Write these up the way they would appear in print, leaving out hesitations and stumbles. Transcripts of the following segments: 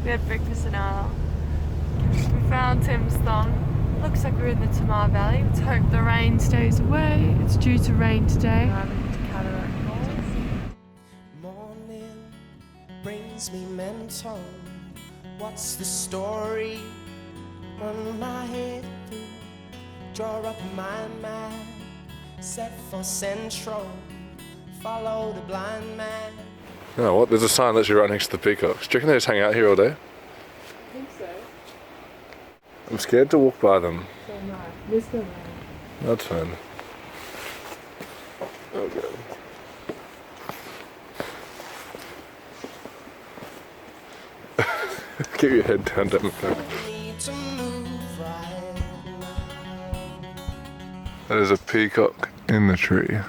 We had breakfast an hour. We found Tim's thumb. Looks like we're in the Tamar Valley. Let's hope the rain stays away. It's due to rain today. Morning brings me mental. What's the story? Run my head through, draw up my map, set for central, follow the blind man. Oh, what? There's a sign literally right next to the peacocks. Do you reckon they just hang out here all day? I think so. I'm scared to walk by them. So no. Mr. Rain. That's fine. Oh god. Keep your head down, Devonport. That is a peacock in the tree.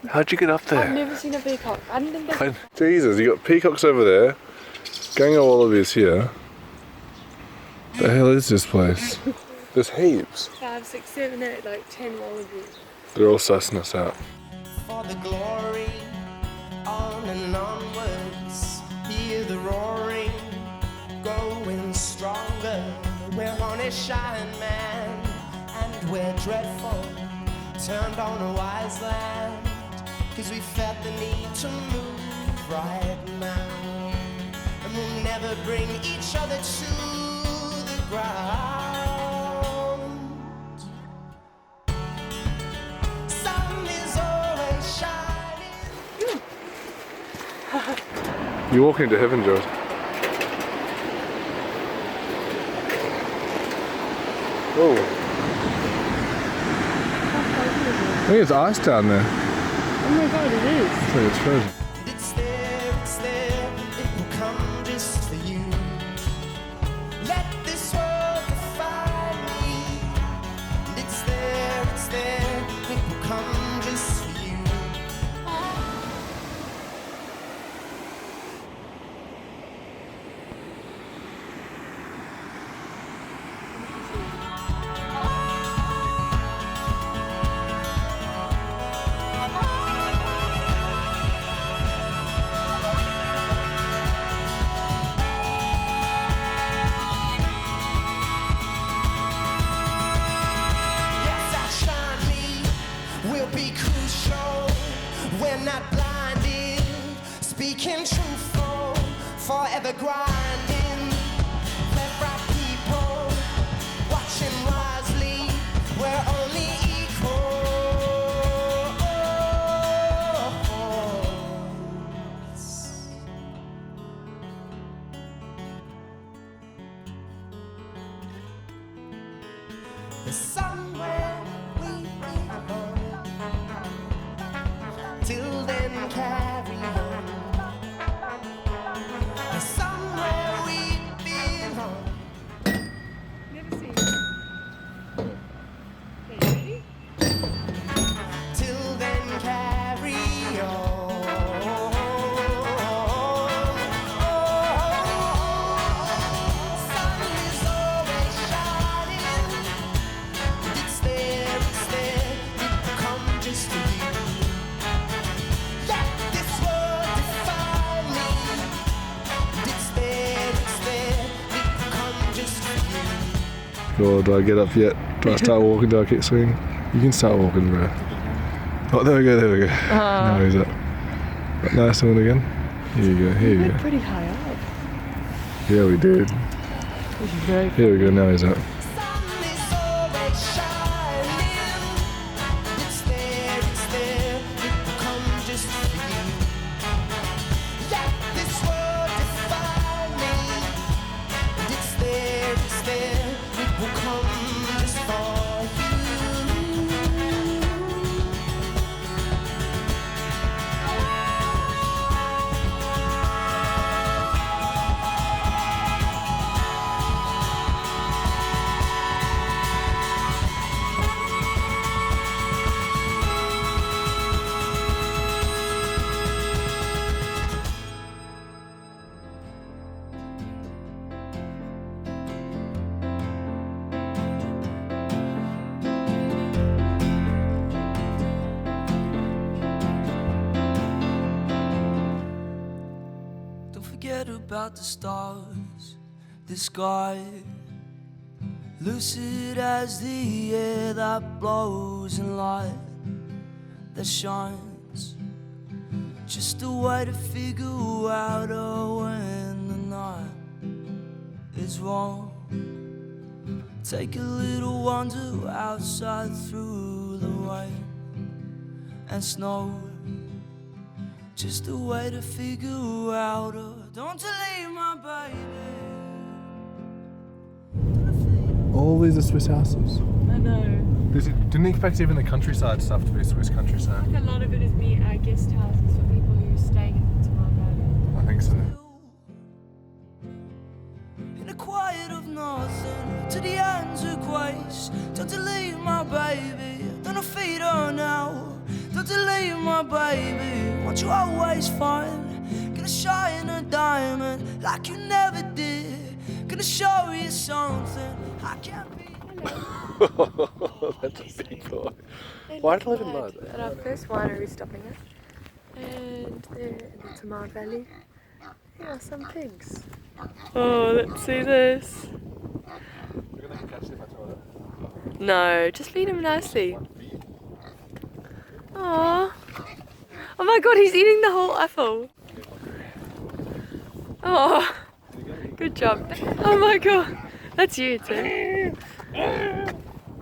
How'd you get up there? I've never seen a peacock. I didn't think Jesus, you got peacocks over there. Gango wallabies here. The hell is this place? There's heaps. 5, 6, 7, 8, like 10 wallabies. They're all sussing us out. For the glory, on and onwards, hear the roaring, growing stronger. We're on a shine, man, and we're dreadful, turned on a wise land, 'cause we felt the need to move right now, and we'll never bring each other to the ground. Sun is always shining. You're walking into heaven, George. Whoa. I think it's ice down there. Oh my god, it is. I think it's frozen. It's there, it will come just for you. Let this world define me. It's there, it will come just for you. Not blinded, speaking truthful, forever grinding. Left right people, watching wisely, we're only equals. There's somewhere we belong. Till then, carry on. There's somewhere we belong. Never seen it. Okay, ready? Till then, carry on. Sun is always shining. It's there, it will come just for you. Or do I get up yet? Do I start walking? Do I keep swinging? You can start walking, bro. Oh, there we go. Now he's up. Nice one again. Here you go. We went pretty high up. Yeah, we did. This is very Here we go. Now he's up. about the stars, the sky, lucid as the air that blows and light that shines. Just a way to figure out when the night is wrong. Take a little wander outside through the rain and snow. Just a way to figure out don't you leave my baby. All these are Swiss houses. I know. Didn't expect even the countryside stuff to be Swiss countryside. Like a lot of it is guest houses for people who are staying in the Tamar Valley. I think so. In the quiet of nothing, to the ends of grace. Don't you leave my baby, don't feed her now. Don't you leave my baby, won't you always find? Gonna shine a diamond like you never did. Gonna show you something I can't be. That's a big boy. Why did I live in mud? At our first winery stopping it. And there in the Tamar Valley, here are some pigs. Oh, let's see this. You're gonna catch them, I told her. No, just feed him nicely. Aww. Oh my god, he's eating the whole apple. Oh, good job. Oh my god, that's you, Tim.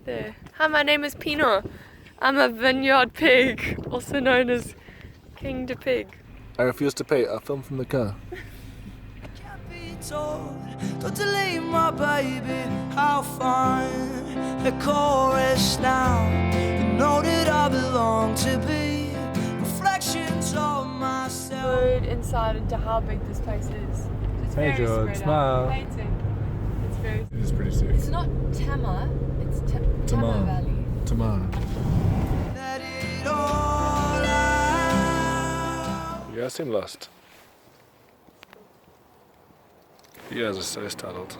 There. Hi, my name is Pino. I'm a vineyard pig, also known as King the Pig. I refuse to pay. I film from the car. Can't be told, don't you leave my baby. I'll find the chorus now. You know that I belong to be reflections of myself. Good insight into how big this place is. It's Hey, very George, spread smile. out. Hey, Tim. It's very. It is pretty sick. It's not Tamar. It's Tamar Valley. Tamar. Let it all out. You guys seem lost. You guys are so startled.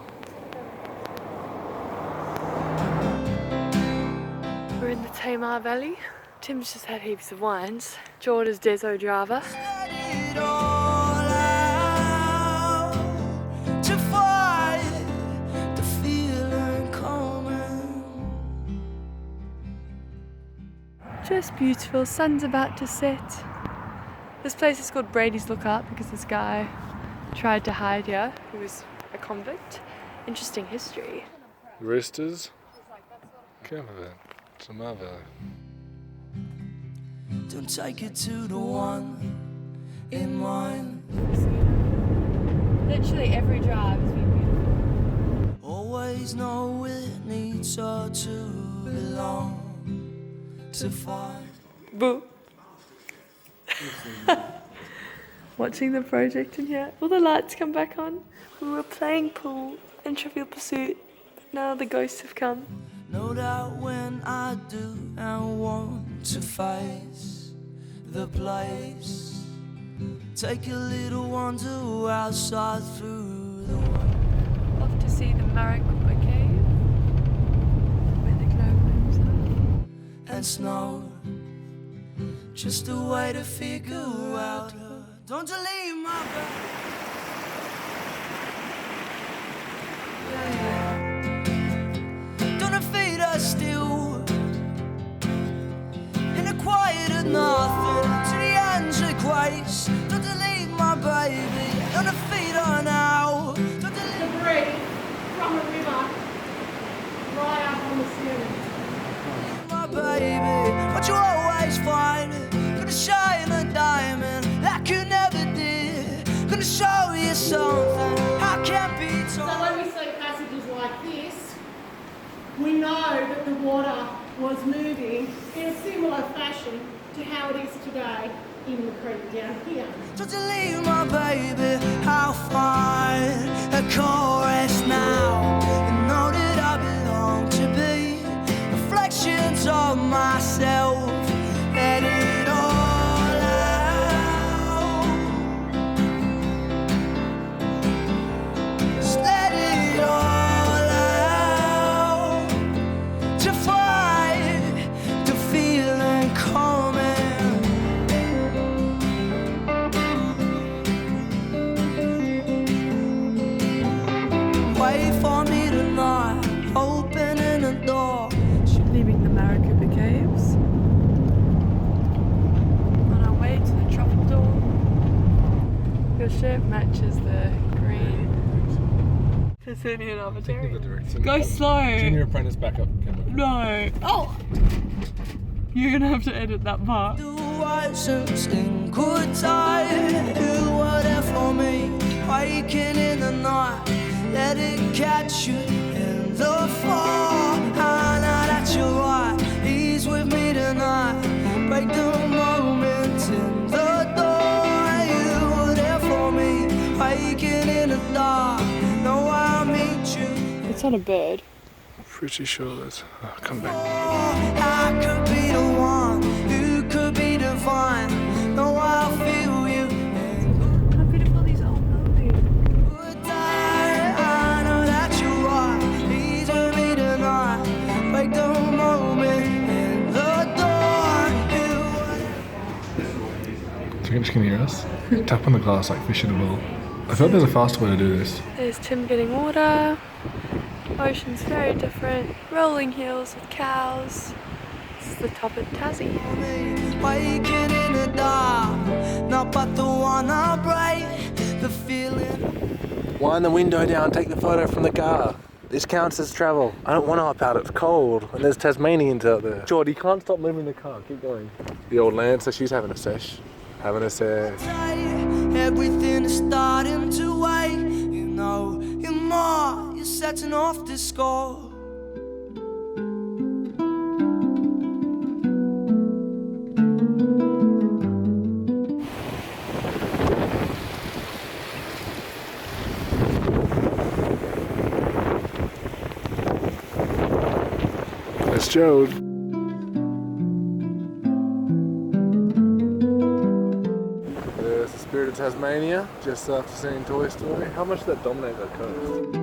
We're in the Tamar Valley. Tim's just had heaps of wines. Jord is Deso driver. Let it all out. To fight the feeling coming. Just beautiful. Sun's about to set. This place is called Brady's Lookout because this guy tried to hide here. He was a convict. Interesting history. Roosters. Campervan. Tamar Valley. Don't take it to the one in mine. Literally every drive has been beautiful. Always know it needs her to belong to find. Boo. Watching the project in here. Will the lights come back on? We were playing pool in Trivial Pursuit, but now the ghosts have come. No doubt when I do and want to face the place. Take a little wander outside through the wind. Love to see the Maricopa Cave, where the glow worms are. And snow. Just a way to figure out don't you leave my back. Don't feed us still in the quiet of nothing to the ends of grace. Don't you leave my baby. Don't feed her now. Don't you leave Debris from a river right up on the ceiling. my baby. What you always find. Gonna shine a diamond like you never did. Gonna show you something I can't be So told. when we see passages like this, we know that the water was moving in a similar fashion to how it is today in the creek down here. Don't you leave my baby, I'll find a chorus now. You know that I belong to be reflections of myself. Let it all out. Just let it all out. To fight the feeling coming. wait for me tonight, opening the door. Leaving the Maricopa Caves. On our way to the tropical. Your shirt matches the green Tasmanian Arbitrary. Go slow! Junior apprentice backup camera. No! Oh! You're gonna have to edit that part. Do oceans in good time. You were there for me, waking in the night. Let it catch you in the fall. I know that you're right. He's with me tonight. Break the moment in the door. You were there for me, waking in the dark. Know I'll meet you. It's not a bird. Pretty sure that's. Oh, come back. I could be the one. You could be divine. Know I'll feel you. How beautiful these old buildings. I know that you're right. Please with me tonight. Break the moment in the door. Do you think she can hear us? Tap on the glass like fish in a bowl. I feel like there's a faster way to do this. There's Tim getting water. Ocean's very different. Rolling hills with cows. This is the top of Tassie. Waking in the dark. Not but the one I break. The feeling. Wind the window down, take the photo from the car. This counts as travel. I don't want to hop out, it's cold. And there's Tasmanians out there. Jord, you can't stop moving the car, keep going. The old Lancer, she's having a sesh. Having a sesh. Everything is starting to wait. You know, you're more. You're setting off the score. It's Jord. There's the Spirit of Tasmania, just after seeing Toy Story. How much did that dominate that coast?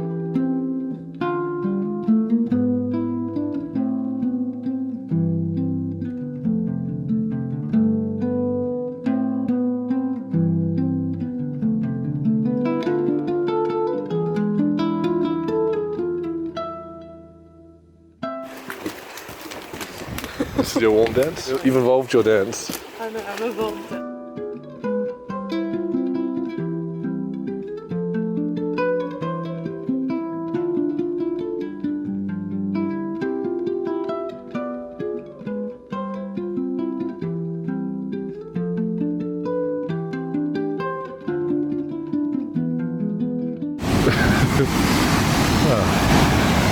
This is your warm dance? You've evolved your dance. I know, I'm evolved.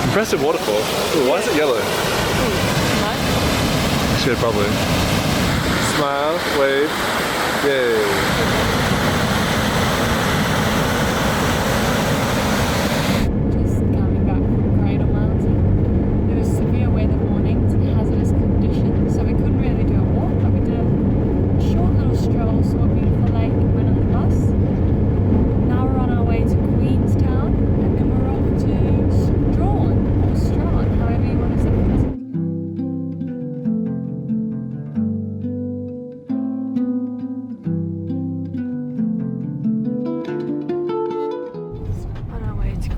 Impressive waterfall. Ooh, why is it yellow? Yeah, probably. Smile, wave, yay. Just coming back from Cradle Mountain. There was severe weather warnings and hazardous conditions, so we couldn't really do a walk, but we did a short little stroll, saw a beautiful lake and went on the bus. Now we're on our way to Queenstown, and then we're off to Strahan, however you want to say it.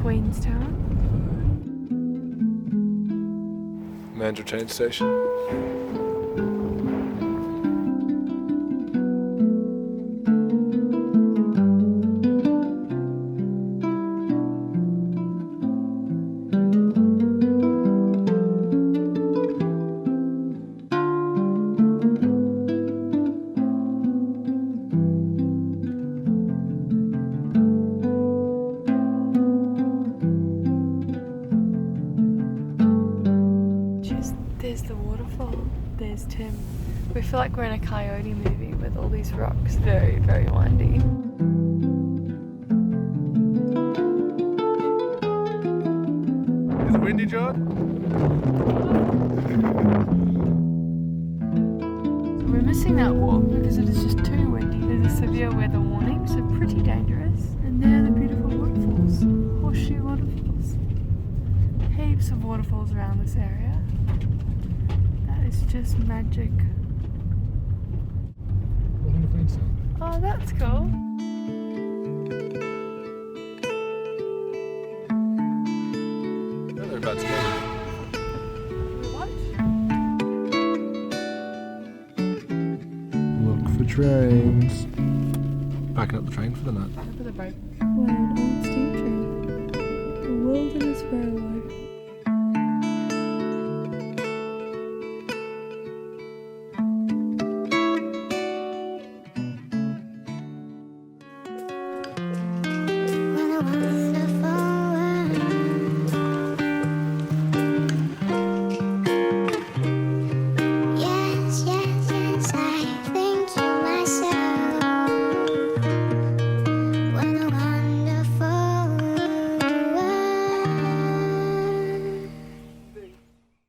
Queenstown. Mandurah train station. There's the waterfall. There's Tim. We feel like we're in a coyote movie with all these rocks. Very, very windy. Is it windy, Jord? We're missing that walk because it is just too windy. There's a severe weather warning, so pretty dangerous. And there are the beautiful waterfalls. Horseshoe waterfalls. Heaps of waterfalls around this area. It's just magic. Welcome to Queenstown. Oh, that's cool. about to go. Look for trains. Backing up the train for the night. For the boat. When